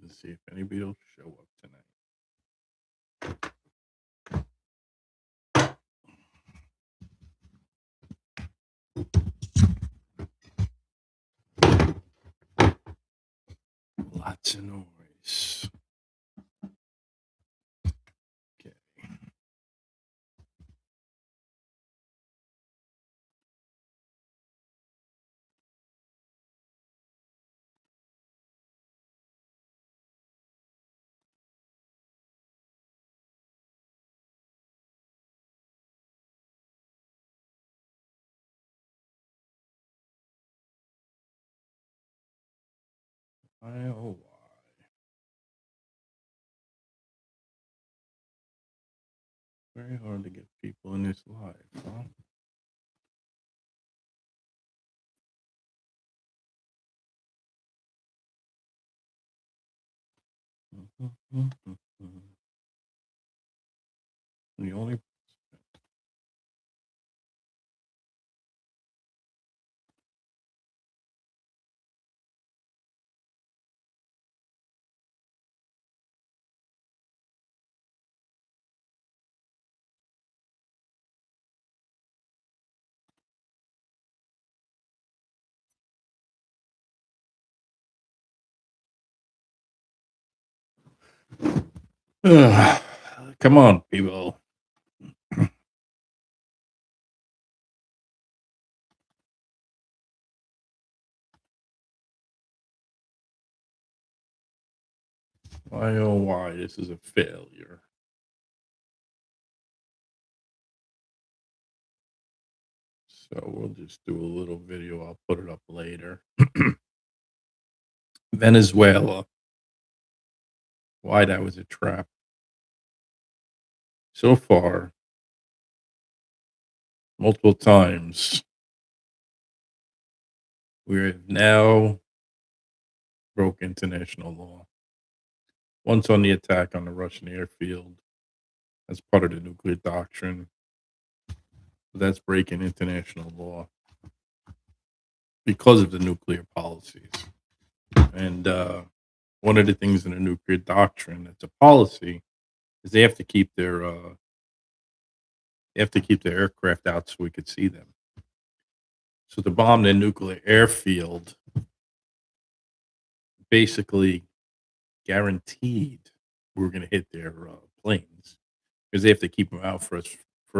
Let's see if anybody will show up tonight. Lots of noise. Okay. Why, oh, why? Very hard to get people in this live, huh? The only Ugh. Come on, people. Why, oh, why? This is a failure. So we'll just do a little video. I'll put it up later. Venezuela. Why that was a trap. So far, multiple times, we have now broke international law. Once on the attack on the Russian airfield, that's part of the nuclear doctrine. That's breaking international law because of the nuclear policies. And one of the things in the nuclear doctrine that's a policy is they have to keep their aircraft out so we could see them. So to bomb the nuclear airfield basically guaranteed we were going to hit their planes because they have to keep them out for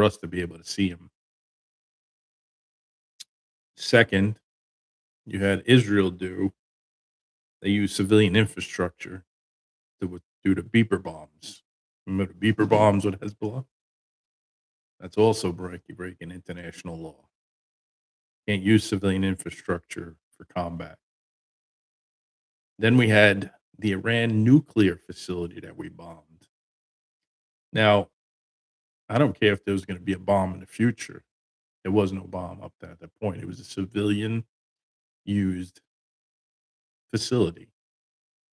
us to be able to see them. Second, you had Israel they use civilian infrastructure to do the beeper bombs. Remember the beeper bombs with Hezbollah? That's also breaking international law. Can't use civilian infrastructure for combat. Then we had the Iran nuclear facility that we bombed. Now, I don't care if there was going to be a bomb in the future. There was no bomb up to that point. It was a civilian used facility,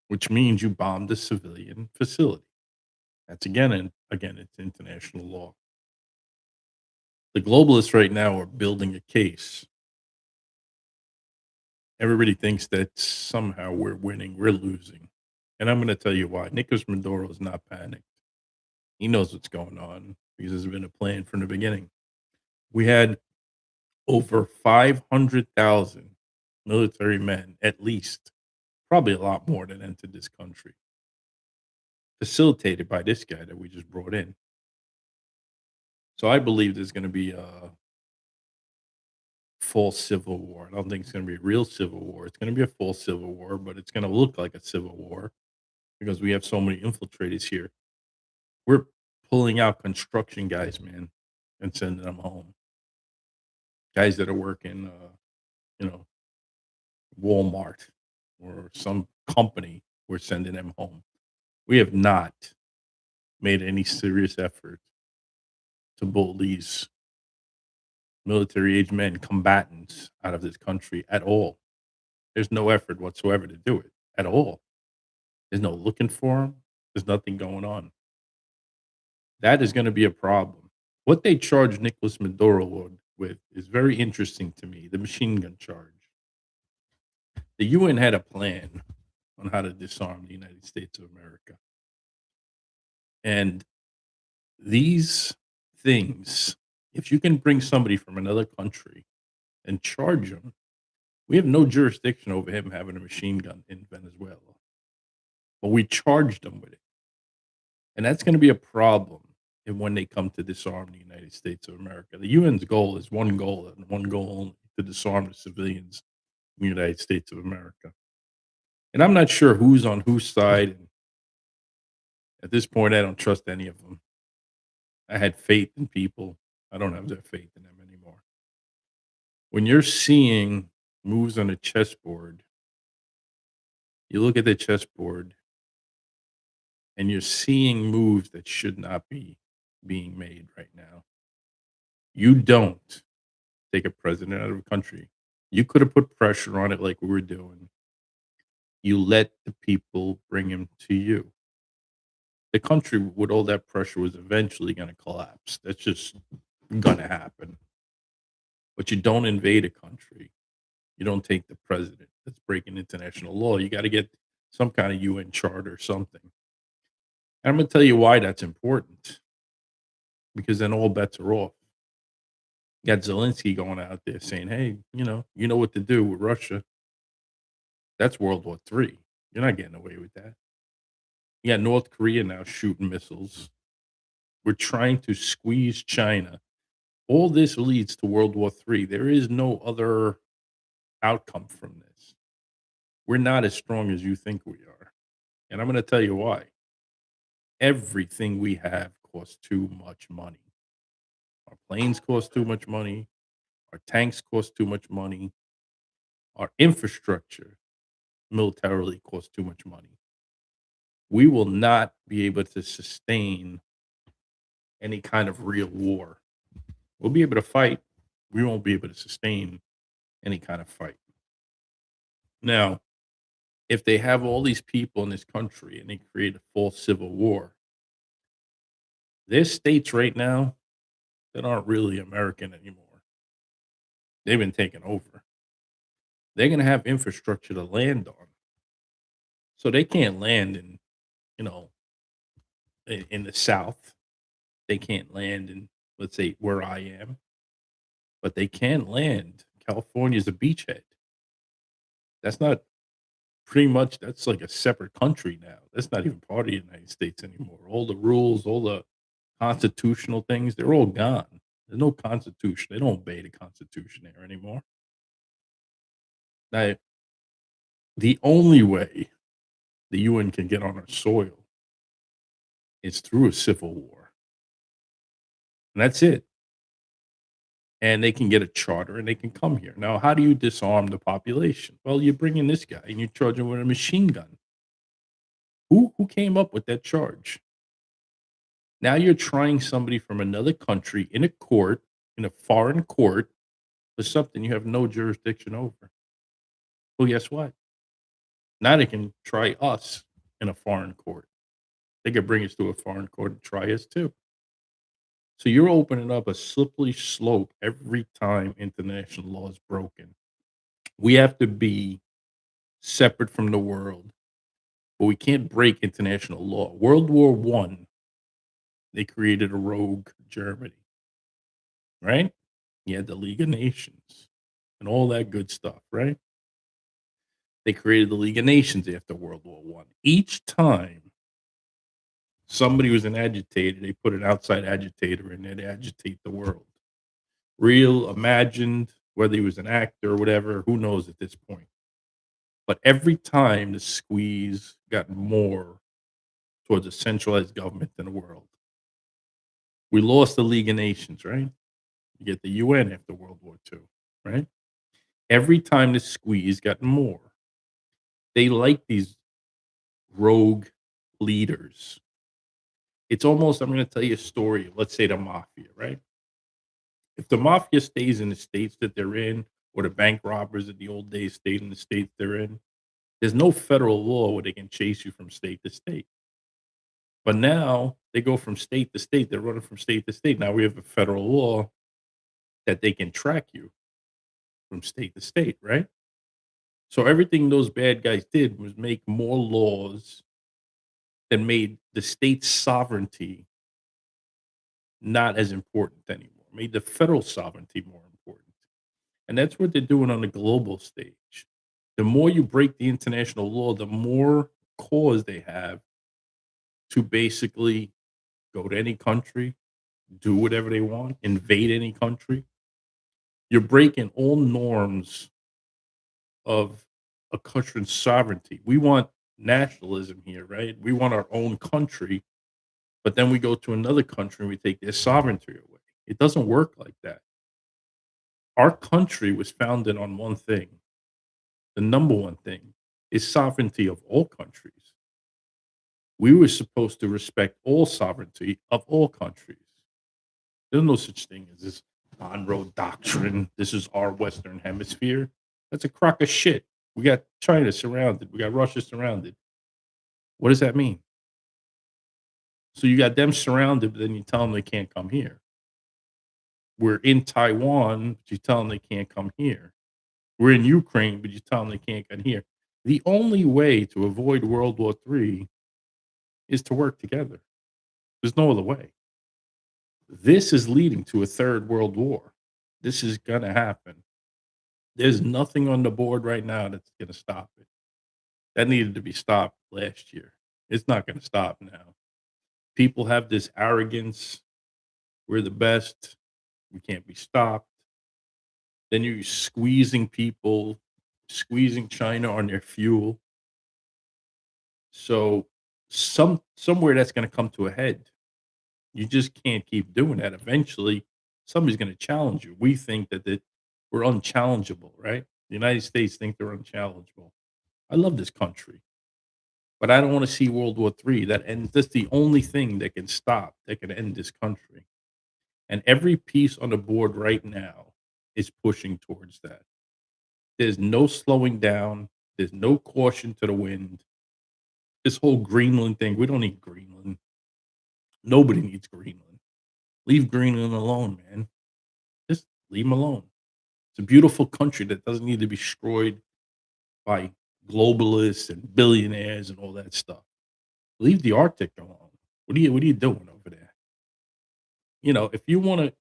which means you bombed a civilian facility. That's again, it's international law. The globalists right now are building a case. Everybody thinks that somehow we're winning, we're losing. And I'm going to tell you why. Nicolas Maduro is not panicked. He knows what's going on because there's been a plan from the beginning. We had over 500,000 military men, at least, probably a lot more that entered this country, facilitated by this guy that we just brought in. So I believe there's going to be a full civil war. I don't think it's going to be a real civil war. It's going to be a full civil war, but it's going to look like a civil war because we have so many infiltrators here. We're pulling out construction guys, man, and sending them home. Guys that are working, you know, Walmart or some company, we're sending them home. We have not made any serious effort to pull these military age men, combatants out of this country at all. There's no effort whatsoever to do it at all. There's no looking for them. There's nothing going on. That is going to be a problem. What they charge Nicolas Maduro with is very interesting to me. The machine gun charge. The UN had a plan on how to disarm the United States of America. And these things, if you can bring somebody from another country and charge him, we have no jurisdiction over him having a machine gun in Venezuela, but we charged him with it. And that's going to be a problem and when they come to disarm the United States of America. The UN's goal is one goal and one goal only, to disarm the civilians in the United States of America. And I'm not sure who's on whose side. And at this point, I don't trust any of them. I had faith in people. I don't have that faith in them anymore. When you're seeing moves on a chessboard, you look at the chessboard and you're seeing moves that should not be being made right now. You don't take a president out of a country. You could have put pressure on it like we were doing. You let the people bring him to you. The country with all that pressure was eventually going to collapse. That's just going to happen. But you don't invade a country. You don't take the president that's breaking international law. You got to get some kind of UN charter or something. And I'm going to tell you why that's important, because then all bets are off. You got Zelensky going out there saying, "Hey, you know what to do with Russia." That's World War III. You're not getting away with that. You got North Korea now shooting missiles. We're trying to squeeze China. All this leads to World War III. There is no other outcome from this. We're not as strong as you think we are. And I'm going to tell you why. Everything we have costs too much money. Our planes cost too much money. Our tanks cost too much money. Our infrastructure militarily costs too much money. We will not be able to sustain any kind of real war. We'll be able to fight. We won't be able to sustain any kind of fight. Now, if they have all these people in this country and they create a false civil war, there's states right now that aren't really American anymore. They've been taken over. They're going to have infrastructure to land on. So they can't land in, you know, in the South. They can't land in, let's say, where I am, but they can land. California's a beachhead. That's not pretty much, that's like a separate country now. That's not even part of the United States anymore. All the rules, all the constitutional things, they're all gone. There's no constitution. They don't obey the Constitution there anymore. Now, the only way the UN can get on our soil is through a civil war. And that's it. And they can get a charter and they can come here. Now, how do you disarm the population? Well, you bring in this guy and you charge him with a machine gun. Who came up with that charge? Now you're trying somebody from another country in a court, in a foreign court, for something you have no jurisdiction over. Well, guess what? Now they can try us in a foreign court. They could bring us to a foreign court and try us too. So you're opening up a slippery slope every time international law is broken. We have to be separate from the world, but we can't break international law. World War One, they created a rogue Germany, right? You had the League of Nations and all that good stuff, right? They created the League of Nations after World War One. Each time somebody was an agitator, they put an outside agitator in there to agitate the world. Real, imagined, whether he was an actor or whatever, who knows at this point. But every time the squeeze got more towards a centralized government in the world. We lost the League of Nations, right? You get the UN after World War II, right? Every time the squeeze got more. They like these rogue leaders. It's almost, I'm going to tell you a story. Let's say the mafia, right? If the mafia stays in the states that they're in, or the bank robbers in the old days stayed in the states they're in, there's no federal law where they can chase you from state to state. But now they go from state to state. They're running from state to state. Now we have a federal law that they can track you from state to state, right? So everything those bad guys did was make more laws that made the state's sovereignty not as important anymore, made the federal sovereignty more important. And that's what they're doing on the global stage. The more you break the international law, the more cause they have to basically go to any country, do whatever they want, invade any country. You're breaking all norms of a country's sovereignty. We want nationalism here, right? We want our own country, but then we go to another country and we take their sovereignty away. It doesn't work like that. Our country was founded on one thing. The number one thing is sovereignty of all countries. We were supposed to respect all sovereignty of all countries. There's no such thing as this Monroe Doctrine. This is our Western Hemisphere. That's a crock of shit. We got China surrounded. We got Russia surrounded. What does that mean? So you got them surrounded, but then you tell them they can't come here. We're in Taiwan, but you tell them they can't come here. We're in Ukraine, but you tell them they can't come here. The only way to avoid World War III is to work together. There's no other way. This is leading to a third world war. This is going to happen. There's nothing on the board right now that's going to stop it. That needed to be stopped last year. It's not going to stop now. People have this arrogance. We're the best. We can't be stopped. Then you're squeezing people, squeezing China on their fuel. So somewhere that's going to come to a head. You just can't keep doing that. Eventually, somebody's going to challenge you. We think that we're unchallengeable, right? The United States think they're unchallengeable. I love this country, but I don't want to see World War III. That's the only thing that can stop, that can end this country. And every piece on the board right now is pushing towards that. There's no slowing down. There's no caution to the wind. This whole Greenland thing, we don't need Greenland. Nobody needs Greenland. Leave Greenland alone, man. Just leave them alone. It's a beautiful country that doesn't need to be destroyed by globalists and billionaires and all that stuff. Leave the Arctic alone. What are you doing over there? If you want to,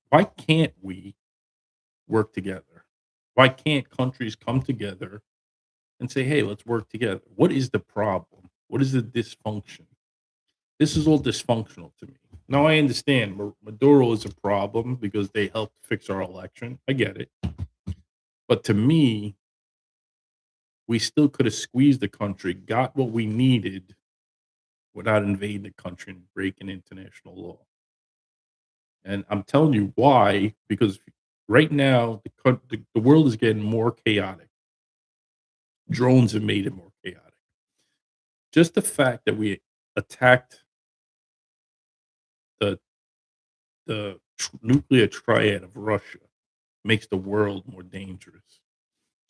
why can't we work together? Why can't countries come together and say, "Hey, let's work together"? What is the problem? What is the dysfunction? This is all dysfunctional to me. Now I understand Maduro is a problem because they helped fix our election. I get it. But to me, we still could have squeezed the country, got what we needed without invading the country and breaking international law. And I'm telling you why, because right now the world is getting more chaotic. Drones have made it more chaotic. Just the fact that we attacked the nuclear triad of Russia makes the world more dangerous.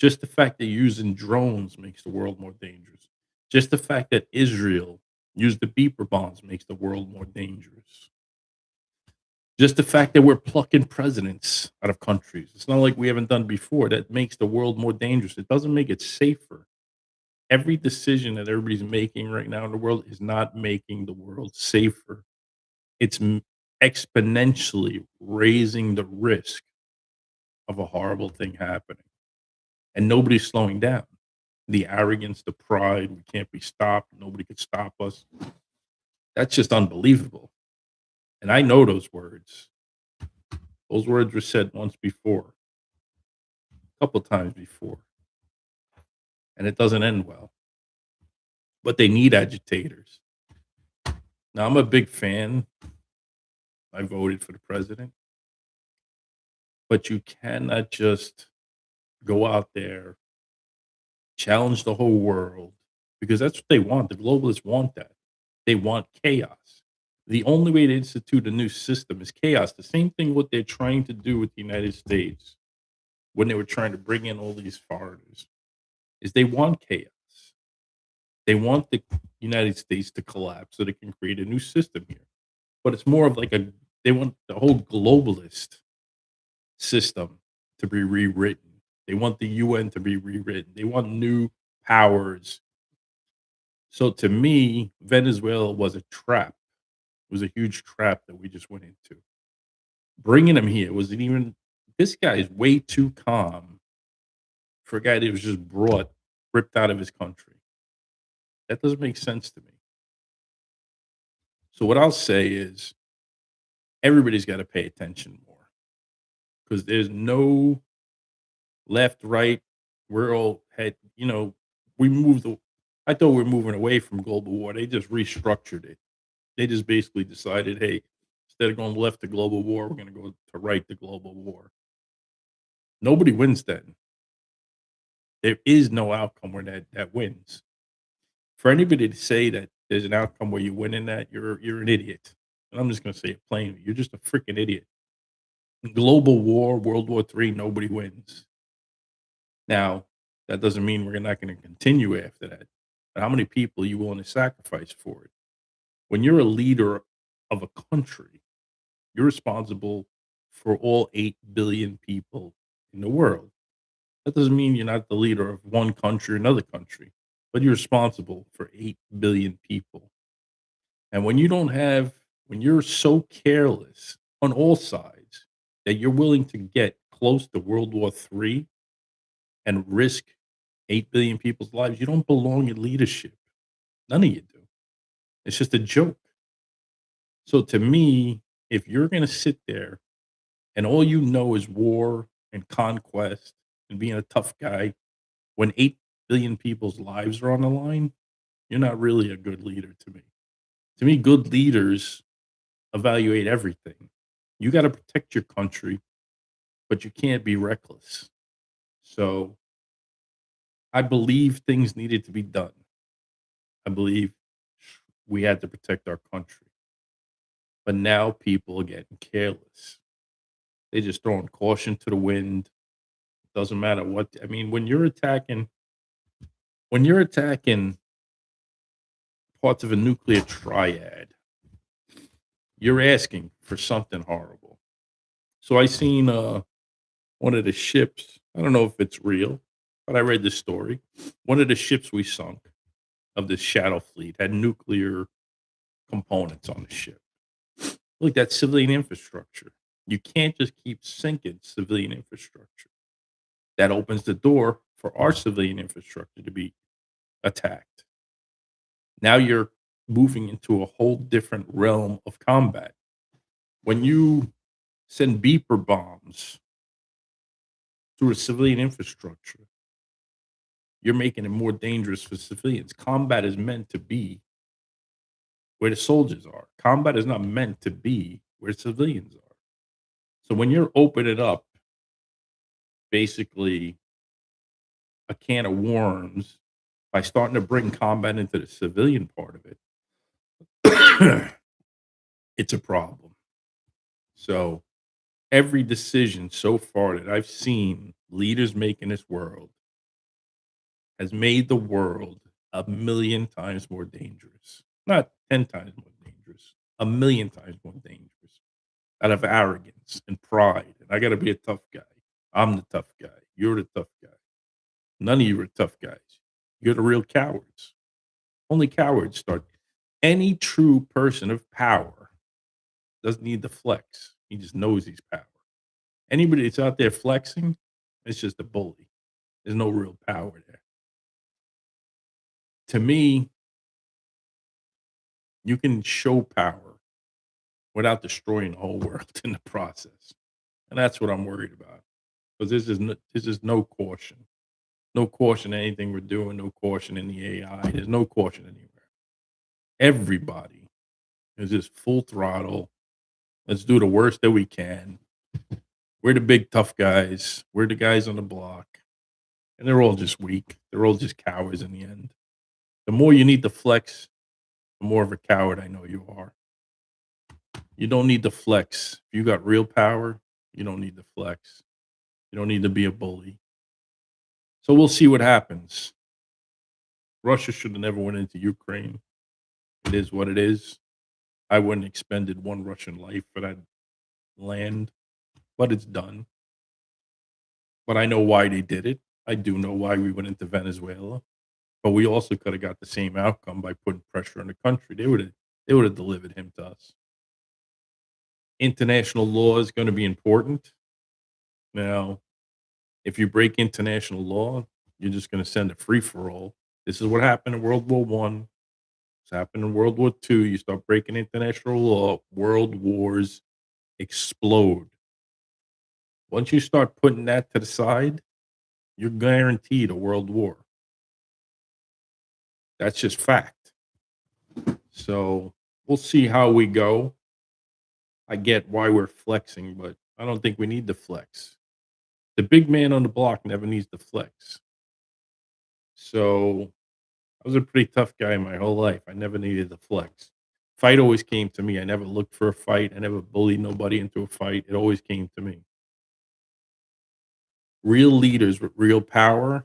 Just the fact that using drones makes the world more dangerous. Just the fact that Israel used the beeper bombs makes the world more dangerous. Just the fact that we're plucking presidents out of countries. It's not like we haven't done before. That makes the world more dangerous. It doesn't make it safer. Every decision that everybody's making right now in the world is not making the world safer. It's exponentially raising the risk of a horrible thing happening. And nobody's slowing down. The arrogance, the pride, we can't be stopped. Nobody could stop us. That's just unbelievable. And I know those words. Those words were said once before, a couple times before, and it doesn't end well. But they need agitators. Now, I'm a big fan. I voted for the president. But you cannot just go out there, challenge the whole world, because that's what they want. The globalists want that. They want chaos. The only way to institute a new system is chaos. The same thing what they're trying to do with the United States when they were trying to bring in all these foreigners is they want chaos. They want the United States to collapse so they can create a new system here. But it's more of like they want the whole globalist system to be rewritten. They want the UN to be rewritten. They want new powers. So to me, Venezuela was a trap. It was a huge trap that we just went into. Bringing him here wasn't even this guy is way too calm for a guy that was just brought, ripped out of his country. That doesn't make sense to me. So what I'll say is everybody's got to pay attention more because there's no left, right. We're all had, we moved. I thought we were moving away from global war. They just restructured it. They just basically decided, hey, instead of going left to global war, we're going to go to right to global war. Nobody wins then. There is no outcome where that wins. For anybody to say that there's an outcome where you win in that, you're an idiot. And I'm just going to say it plainly. You're just a freaking idiot. In global war, World War III, nobody wins. Now, that doesn't mean we're not going to continue after that. But how many people are you willing to sacrifice for it? When you're a leader of a country, you're responsible for all 8 billion people in the world. That doesn't mean you're not the leader of one country or another country, but you're responsible for 8 billion people. And when you're so careless on all sides that you're willing to get close to World War III and risk 8 billion people's lives, you don't belong in leadership. None of you do. It's just a joke. So to me, if you're going to sit there and all you know is war and conquest and being a tough guy when 8 billion people's lives are on the line, you're not really a good leader to me. To me, good leaders evaluate everything. You got to protect your country, but you can't be reckless. So I believe things needed to be done. I believe we had to protect our country. But now people are getting careless. They just throwing caution to the wind. Doesn't matter what I mean, when you're attacking parts of a nuclear triad, you're asking for something horrible. So I seen one of the ships, I don't know if it's real, but I read this story. One of the ships we sunk of the shadow fleet had nuclear components on the ship. Look, that's civilian infrastructure. You can't just keep sinking civilian infrastructure. That opens the door for our civilian infrastructure to be attacked. Now you're moving into a whole different realm of combat. When you send beeper bombs through a civilian infrastructure, you're making it more dangerous for civilians. Combat is meant to be where the soldiers are. Combat is not meant to be where civilians are. So when you're opening up basically a can of worms by starting to bring combat into the civilian part of it, it's a problem. So every decision so far that I've seen leaders make in this world has made the world a million times more dangerous. Not 10 times more dangerous, a million times more dangerous out of arrogance and pride. And I got to be a tough guy. I'm the tough guy. You're the tough guy. None of you are tough guys. You're the real cowards. Only cowards start. Any true person of power doesn't need to flex. He just knows he's power. Anybody that's out there flexing, it's just a bully. There's no real power there. To me, you can show power without destroying the whole world in the process. And that's what I'm worried about. Because this is no caution. No caution in anything we're doing, no caution in the AI. There's no caution anywhere. Everybody is just full throttle. Let's do the worst that we can. We're the big tough guys. We're the guys on the block. And they're all just weak. They're all just cowards in the end. The more you need to flex, the more of a coward I know you are. You don't need to flex. If you got real power, you don't need to flex. You don't need to be a bully. So we'll see what happens. Russia should have never went into Ukraine. It is what it is. I wouldn't have expended one Russian life for that land, but it's done. but I know why they did it. I do know why we went into Venezuela, but we also coulda got the same outcome by putting pressure on the country. They would have delivered him to us. International law is gonna be important. Now, if you break international law, you're just gonna send a free for all. This is what happened in World War One. It's happened in World War II. You start breaking international law, world wars explode. Once you start putting that to the side, you're guaranteed a world war. That's just fact. So we'll see how we go. I get why we're flexing, but I don't think we need to flex. The big man on the block never needs to flex. So I was a pretty tough guy my whole life. I never needed to flex. Fight always came to me. I never looked for a fight. I never bullied nobody into a fight. It always came to me. Real leaders with real power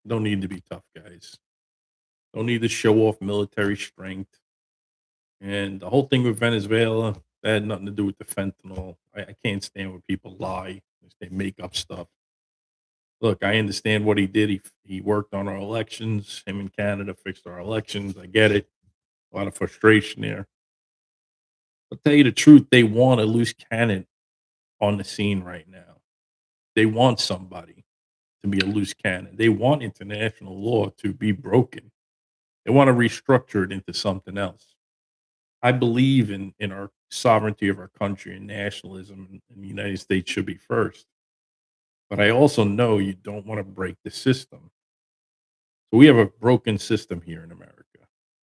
don't need to be tough guys. Don't need to show off military strength. And the whole thing with Venezuela, that had nothing to do with the fentanyl. I can't stand when people lie. They make up stuff. Look, I understand what he did. He worked on our elections. Him and Canada fixed our elections. I get it. A lot of frustration there. But tell you the truth, they want a loose cannon on the scene right now. They want somebody to be a loose cannon. They want international law to be broken. They want to restructure it into something else. I believe in our sovereignty of our country and nationalism, and the United States should be first. But I also know you don't want to break the system. So we have a broken system here in America.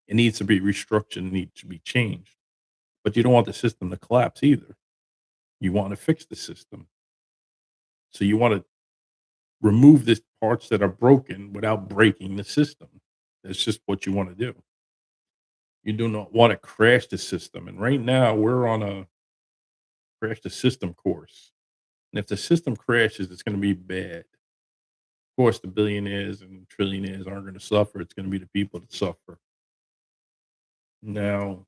It needs to be restructured, it needs to be changed. But you don't want the system to collapse either. You want to fix the system. So you want to remove the parts that are broken without breaking the system. That's just what you want to do. You do not want to crash the system. And right now we're on a crash the system course. And if the system crashes, it's going to be bad. Of course, the billionaires and trillionaires aren't going to suffer. It's going to be the people that suffer. Now,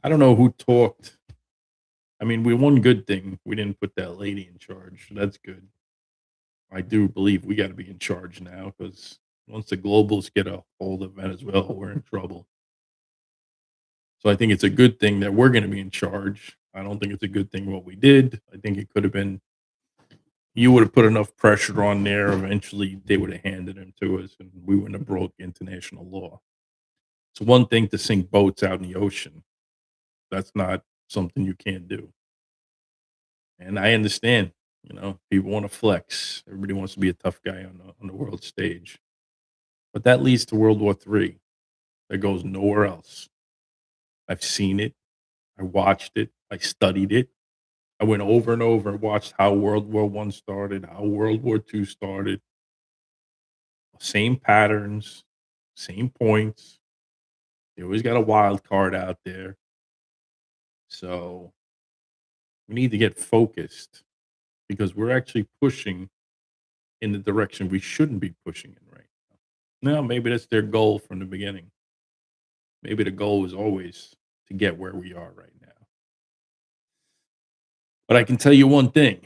I don't know who talked. I mean, one good thing, we didn't put that lady in charge. So that's good. I do believe we got to be in charge now because once the globals get a hold of Venezuela, we're in trouble. So I think it's a good thing that we're going to be in charge. I don't think it's a good thing what we did. I think it could have been you would have put enough pressure on there. Eventually, they would have handed him to us, and we wouldn't have broke international law. It's one thing to sink boats out in the ocean. That's not something you can't do. And I understand, people want to flex. Everybody wants to be a tough guy on the world stage. But that leads to World War III. That goes nowhere else. I've seen it. I watched it. I studied it. I went over and over and watched how World War One started, how World War II started. Same patterns, same points. They always got a wild card out there. So we need to get focused because we're actually pushing in the direction we shouldn't be pushing in right now. Now, maybe that's their goal from the beginning. Maybe the goal was always to get where we are right now. But I can tell you one thing,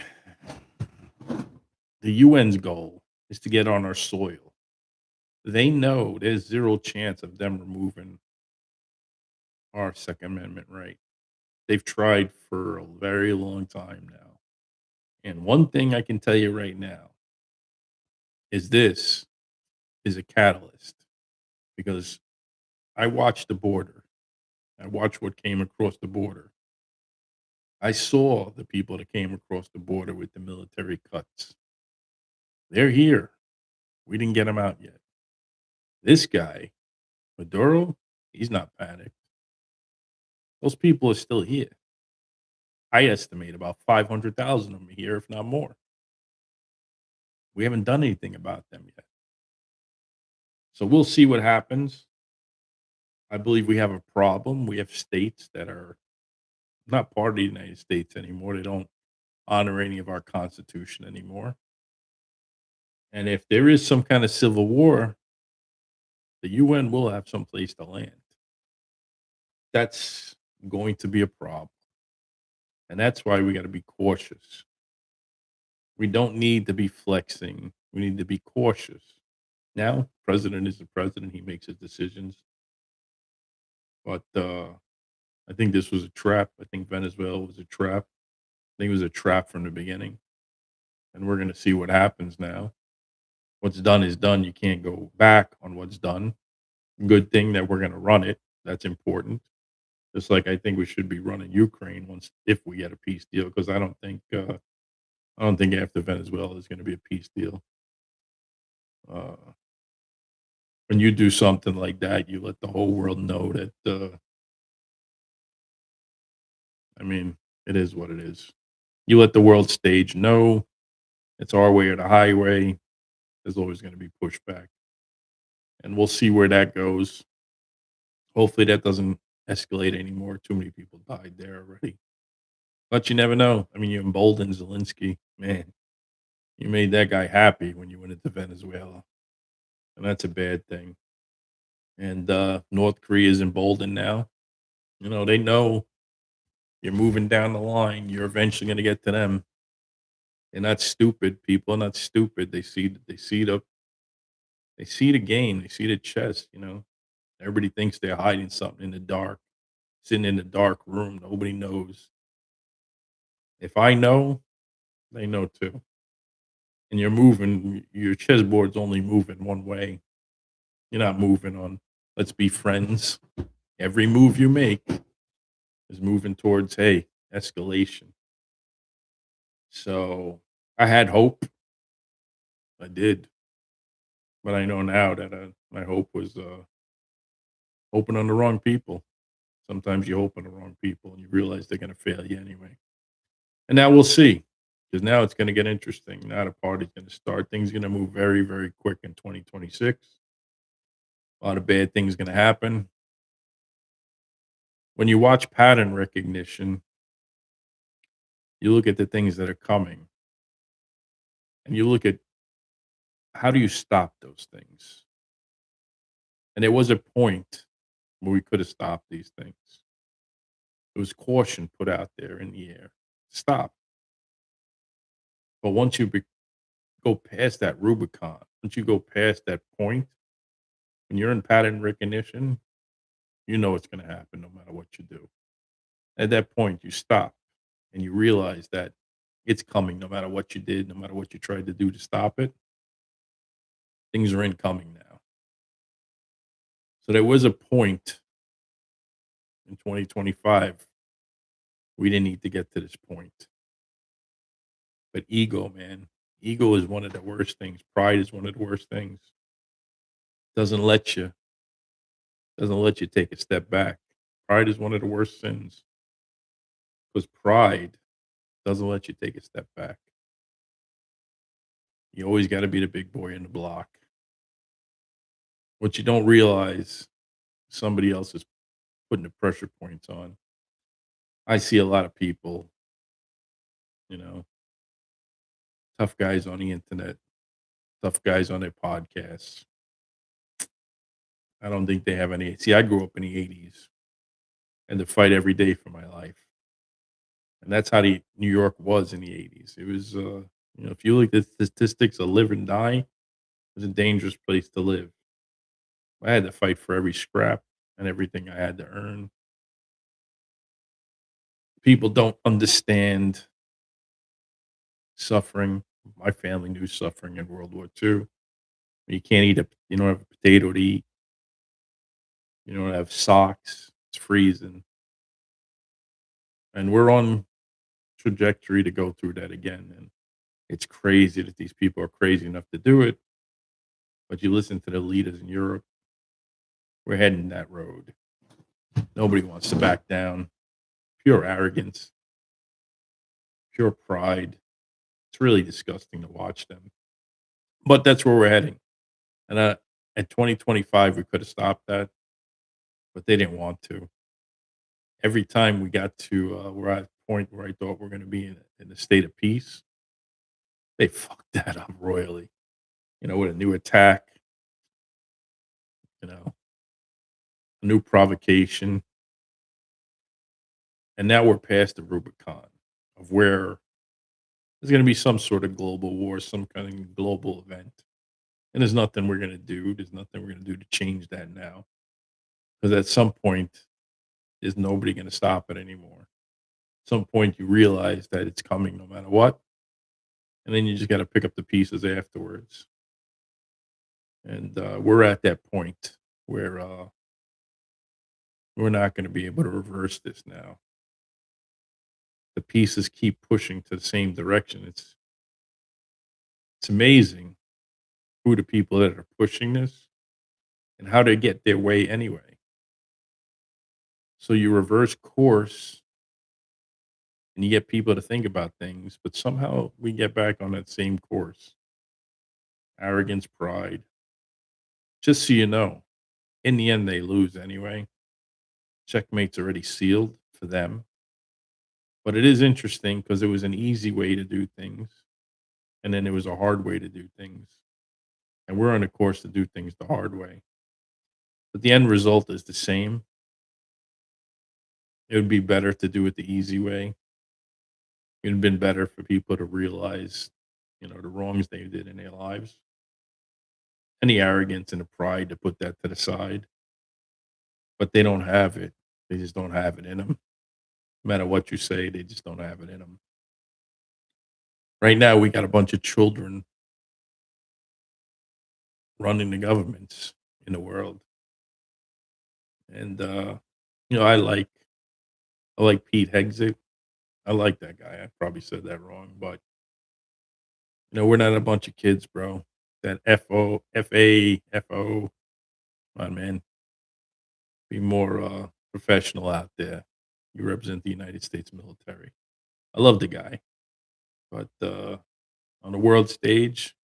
the UN's goal is to get on our soil. They know there's zero chance of them removing our Second Amendment right. They've tried for a very long time now. And one thing I can tell you right now is this is a catalyst because I watched the border. I watched what came across the border. I saw the people that came across the border with the military cuts. They're here. We didn't get them out yet. This guy, Maduro, he's not panicked. Those people are still here. I estimate about 500,000 of them here, if not more. We haven't done anything about them yet. So we'll see what happens. I believe we have a problem. We have states that are not part of the United States anymore. They don't honor any of our Constitution anymore. And if there is some kind of civil war, the UN will have some place to land. That's going to be a problem. And that's why we got to be cautious. We don't need to be flexing. We need to be cautious. Now, president is the president. He makes his decisions. But I think this was a trap. I think Venezuela was a trap. I think it was a trap from the beginning. And we're going to see what happens now. What's done is done. You can't go back on what's done. Good thing that we're going to run it. That's important. Just like I think we should be running Ukraine once if we get a peace deal, because I don't think after Venezuela is going to be a peace deal. Uh, when you do something like that, you let the whole world know that. I mean, it is what it is. You let the world stage know it's our way or the highway. There's always going to be pushback, and we'll see where that goes. Hopefully, that doesn't escalate anymore. Too many people died there already, but you never know. I mean, you emboldened Zelensky, man. You made that guy happy when you went into Venezuela, and that's a bad thing. And North Korea is emboldened now. You know, they know you're moving down the line. You're eventually going to get to them. They're not stupid. People are not stupid. They see the game. They see the chess. You know, everybody thinks they're hiding something in the dark, sitting in the dark room. Nobody knows. If I know, they know too. And you're moving. Your chessboard's only moving one way. You're not moving on. Let's be friends. Every move you make is moving towards escalation. So I had hope. I did, but I know now that my hope was hoping on the wrong people. Sometimes you hope on the wrong people and you realize they're going to fail you anyway. And now we'll see, because now it's going to get interesting. Now the party's going to start. Things going to move very, very quick in 2026. A lot of bad things going to happen. When you watch pattern recognition, you look at the things that are coming and you look at how do you stop those things. And there was a point where we could have stopped these things. There was caution put out there in the air. Stop. But once go past that Rubicon, once you go past that point, when you're in pattern recognition, you know what's going to happen no matter what you do. At that point, you stop and you realize that it's coming no matter what you did, no matter what you tried to do to stop it. Things are incoming now. So there was a point in 2025 we didn't need to get to this point. But ego, man, ego is one of the worst things. Pride is one of the worst things. Doesn't let you doesn't let you take a step back. Pride is one of the worst sins because pride doesn't let you take a step back. You always got to be the big boy in the block. What you don't realize, somebody else is putting the pressure points on. I see a lot of people, you know, tough guys on the internet, tough guys on their podcasts. I don't think they have any. See, I grew up in the 80s and to fight every day for my life. And that's how the New York was in the 80s. It was, if you look at the statistics of live and die, it was a dangerous place to live. I had to fight for every scrap and everything I had to earn. People don't understand suffering. My family knew suffering in World War II. You can't you don't have a potato to eat. You don't have socks. It's freezing. And we're on trajectory to go through that again. And it's crazy that these people are crazy enough to do it. But you listen to the leaders in Europe, we're heading that road. Nobody wants to back down. Pure arrogance, pure pride. It's really disgusting to watch them. But that's where we're heading. And at 2025, we could have stopped that, but they didn't want to. Every time we got to we're at a point where I thought we're going to be in a state of peace, they fucked that up royally. With a new attack, you know, a new provocation, and now we're past the Rubicon of where There's going to be some sort of global war, some kind of global event. And there's nothing we're going to do. There's nothing we're going to do to change that now. Because at some point, there's nobody going to stop it anymore. At some point, you realize that it's coming no matter what. And then you just got to pick up the pieces afterwards. And we're at that point where we're not going to be able to reverse this now. The pieces keep pushing to the same direction. It's amazing who the people that are pushing this and how they get their way anyway. So you reverse course and you get people to think about things, but somehow we get back on that same course. Arrogance, pride. Just so you know, in the end, they lose anyway. Checkmate's already sealed for them. But it is interesting because it was an easy way to do things, and then it was a hard way to do things. And we're on a course to do things the hard way. But the end result is the same. It would be better to do it the easy way. It would have been better for people to realize, the wrongs they did in their lives. Any arrogance and the pride to put that to the side. But they don't have it. They just don't have it in them. No matter what you say, they just don't have it in them. Right now, we got a bunch of children running the governments in the world. And I like Pete Hegseth. I like that guy. I probably said that wrong, but we're not a bunch of kids, bro. That FO. Come on, man. Be more professional out there. You represent the United States military. I love the guy, but on the world stage,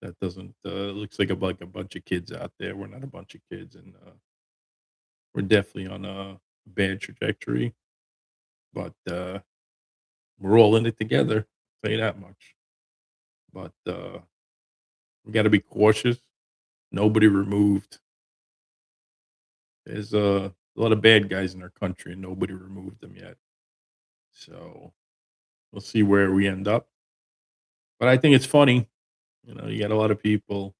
that doesn't looks like a bunch of kids out there. We're not a bunch of kids, and we're definitely on a bad trajectory. But we're all in it together. I'll tell you that much. But we got to be cautious. Nobody removed. There's a lot of bad guys in our country, and nobody removed them yet. So we'll see where we end up. But I think it's funny. You got a lot of people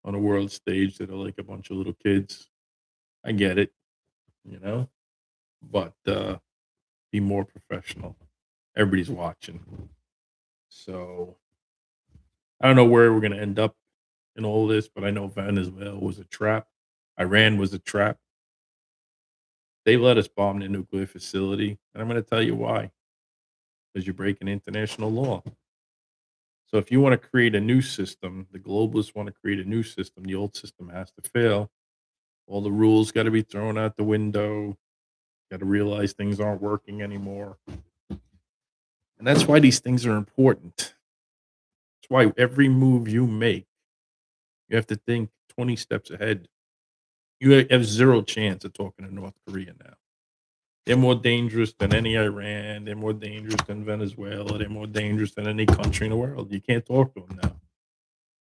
on a world stage that are like a bunch of little kids. I get it, you know, but be more professional. Everybody's watching. So I don't know where we're going to end up in all this, but I know Venezuela was a trap. Iran was a trap. They let us bomb the nuclear facility. And I'm going to tell you why. Because you're breaking international law. So if you want to create a new system, the globalists want to create a new system. The old system has to fail. All the rules got to be thrown out the window. Got to realize things aren't working anymore. And that's why these things are important. That's why every move you make, you have to think 20 steps ahead. You have zero chance of talking to North Korea now. They're more dangerous than any Iran. They're more dangerous than Venezuela. They're more dangerous than any country in the world. You can't talk to them now.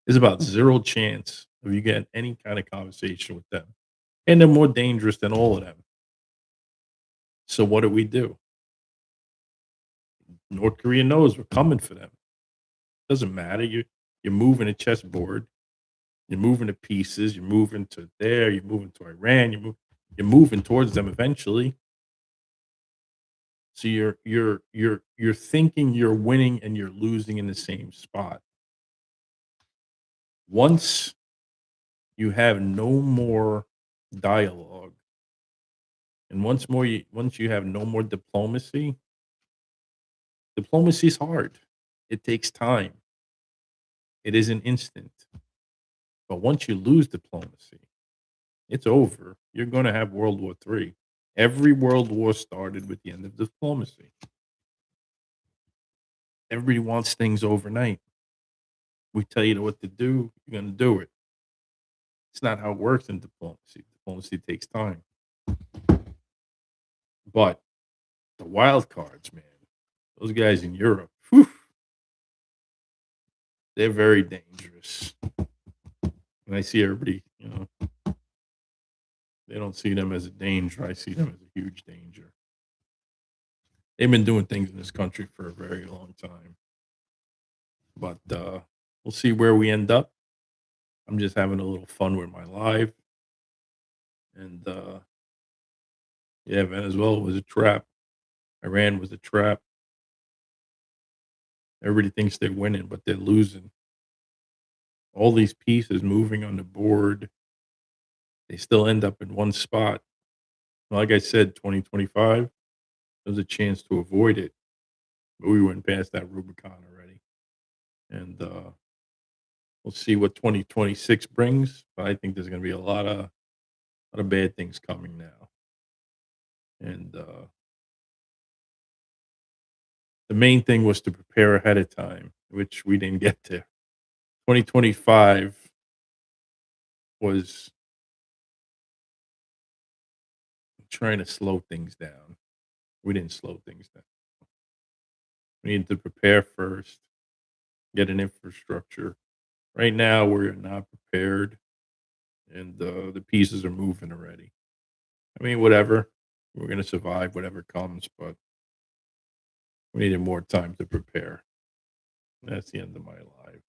There's about zero chance of you getting any kind of conversation with them. And they're more dangerous than all of them. So what do? North Korea knows we're coming for them. Doesn't matter. You're moving a chessboard. You're moving to pieces. You're moving to there. You're moving to Iran. You're moving towards them eventually. So you're thinking you're winning and you're losing in the same spot. Once you have no more dialogue, and once you have no more diplomacy, diplomacy is hard. It takes time. It isn't instant. But once you lose diplomacy, it's over. You're going to have World War III. Every world war started with the end of diplomacy. Everybody wants things overnight. We tell you what to do, you're going to do it. It's not how it works in diplomacy. Diplomacy takes time. But the wild cards, man, those guys in Europe, whew, they're very dangerous. And I see everybody, they don't see them as a danger. I see them as a huge danger. They've been doing things in this country for a very long time. but we'll see where we end up. I'm just having a little fun with my life, and yeah, Venezuela was a trap. Iran was a trap. Everybody thinks they're winning, but they're losing. All these pieces moving on the board, they still end up in one spot. Like I said, 2025, there's a chance to avoid it, but we went past that Rubicon already. And we'll see what 2026 brings. But I think there's going to be a lot of bad things coming now. And the main thing was to prepare ahead of time, which we didn't get to. 2025 was trying to slow things down. We didn't slow things down. We needed to prepare first, get an infrastructure. Right now, we're not prepared, and the pieces are moving already. I mean, whatever. We're going to survive whatever comes, but we needed more time to prepare. That's the end of my life.